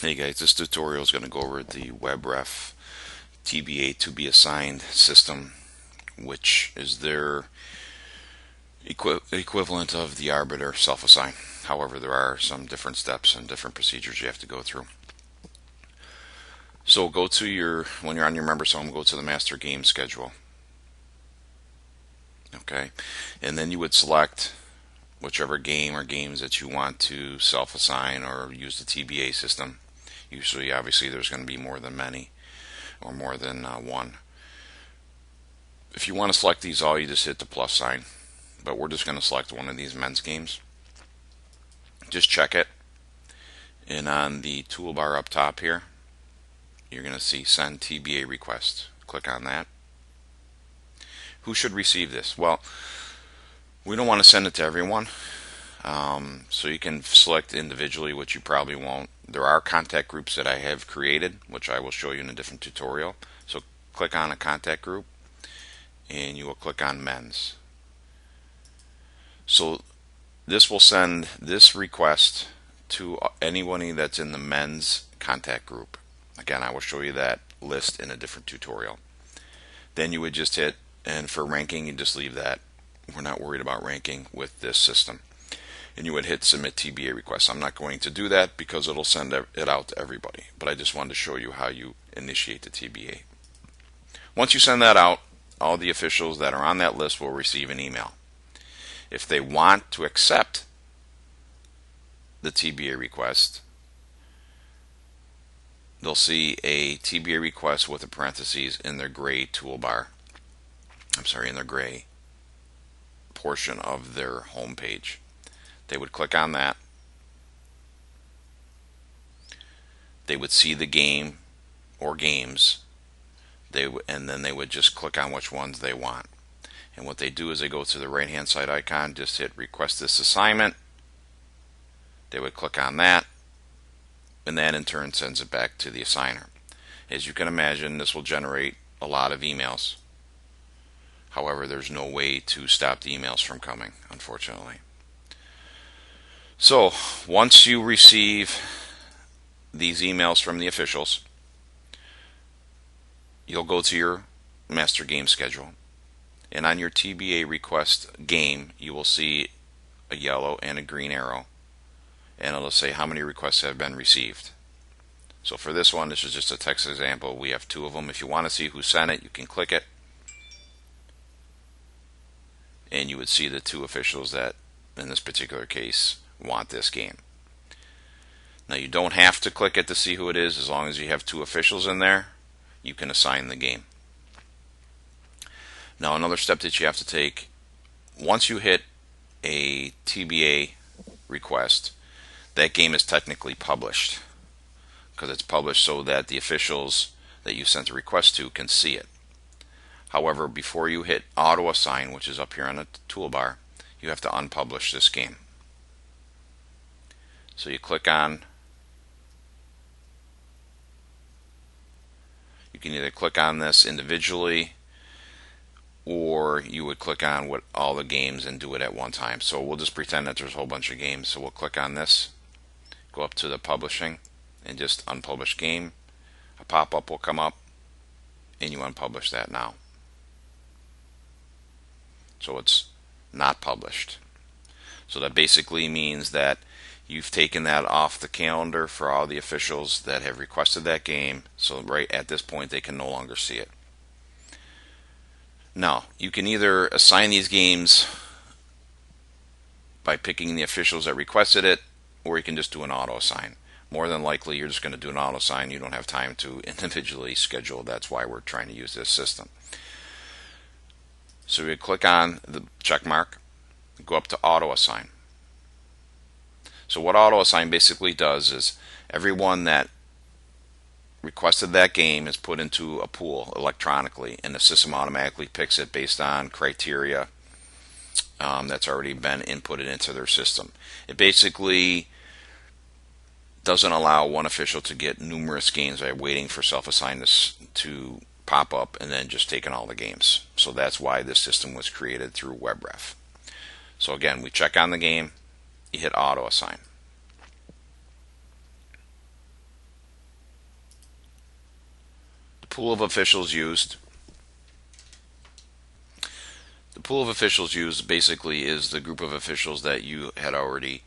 Hey guys, this tutorial is going to go over the WebRef TBA to be assigned system, which is their equivalent of the arbiter self-assign. However, there are some different steps and different procedures you have to go through. So go to when you're on your members home, go to the master game schedule. Okay, and then you would select whichever game or games that you want to self-assign or use the TBA system. Usually, obviously, there's going to be more than many or more than one. If you want to select these all, you just hit the plus sign. But we're just going to select one of these men's games. Just check it. And on the toolbar up top here, you're going to see Send TBA Request. Click on that. Who should receive this? Well, we don't want to send it to everyone. So you can select individually, which you probably won't. There are contact groups that I have created, which I will show you in a different tutorial. So click on a contact group, and you will click on men's. So this will send this request to anyone that's in the men's contact group. Again, I will show you that list in a different tutorial. Then you would just hit, and for ranking, you just leave that. We're not worried about ranking with this system. And you would hit submit TBA request. I'm not going to do that because it'll send it out to everybody, but I just wanted to show you how you initiate the TBA. Once you send that out, all the officials that are on that list will receive an email. If they want to accept the TBA request, they'll see a TBA request with a parentheses in their gray toolbar. In their gray portion of their home page. They would click on that. They would see the game or games. And then they would just click on which ones they want. And what they do is they go to the right hand side icon, just hit request this assignment. They would click on that, and that in turn sends it back to the assigner. As you can imagine, this will generate a lot of emails. However, there's no way to stop the emails from coming, unfortunately. So once you receive these emails from the officials, you'll go to your master game schedule, and on your TBA request game you will see a yellow and a green arrow, and it'll say how many requests have been received. So for this one, this is just a text example. We have 2 of them. If you want to see who sent it, you can click it, and you would see the 2 officials that in this particular case want this game. Now you don't have to click it to see who it is. As long as you have 2 officials in there, you can assign the game. Now another step that you have to take, once you hit a TBA request, that game is technically published, because it's published so that the officials that you sent a request to can see it. However, before you hit auto assign, which is up here on the toolbar, you have to unpublish this game. So you click on, you can either click on this individually, or you would click on all the games and do it at one time. So we'll just pretend that there's a whole bunch of games. So we'll click on this, go up to the publishing, and just unpublish game. A pop-up will come up, and you unpublish that now. So it's not published. So that basically means that you've taken that off the calendar for all the officials that have requested that game. So right at this point, they can no longer see it. Now, you can either assign these games by picking the officials that requested it, or you can just do an auto assign. More than likely, you're just going to do an auto assign. You don't have time to individually schedule. That's why we're trying to use this system. So we click on the check mark, go up to auto assign. So what auto assign basically does is everyone that requested that game is put into a pool electronically, and the system automatically picks it based on criteria that's already been inputted into their system. It basically doesn't allow one official to get numerous games by waiting for self-assign to pop up and then just taking all the games. So that's why this system was created through WebRef. So again, we check on the game, you hit auto assign. pool of officials used. The pool of officials used basically is the group of officials that you had already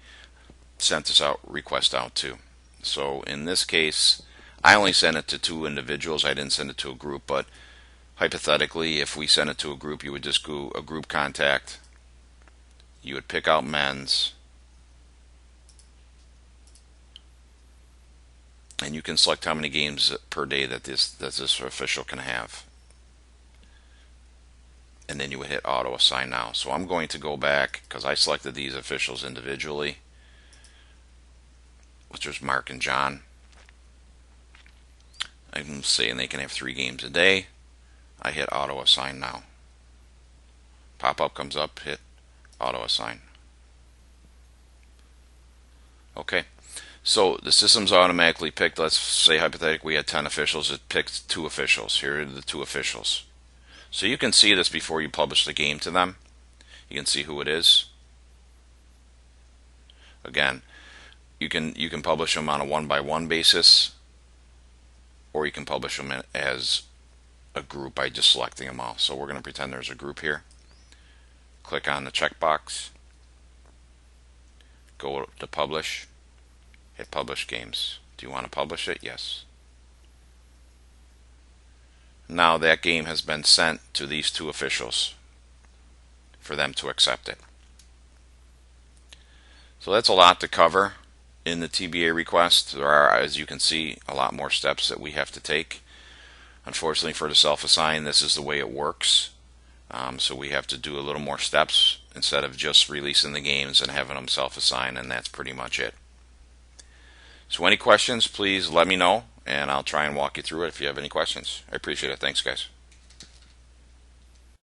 sent this request out to. So in this case, I only sent it to 2 individuals. I didn't send it to a group, but hypothetically, if we sent it to a group, you would just go a group contact. You would pick out men's, and you can select how many games per day that this official can have. And then you would hit auto assign now. So I'm going to go back because I selected these officials individually, which was Mark and John. I'm saying they can have 3 games a day. I hit auto assign now. Pop-up comes up, hit auto assign. Okay, so the system's automatically picked. Let's say hypothetically we had 10 officials. It picked 2 officials. Here are the 2 officials. So you can see this before you publish the game to them. You can see who it is. Again, you can publish them on a 1-by-1 basis, or you can publish them as a group by just selecting them all. So we're going to pretend there's a group here. Click on the checkbox. Go to publish. Hit publish games. Do you want to publish it? Yes. Now that game has been sent to these 2 officials for them to accept it. So that's a lot to cover in the TBA request. There are, as you can see, a lot more steps that we have to take. Unfortunately for the self-assign, this is the way it works. So we have to do a little more steps instead of just releasing the games and having them self-assign, and that's pretty much it. So any questions, please let me know, and I'll try and walk you through it if you have any questions. I appreciate it. Thanks, guys.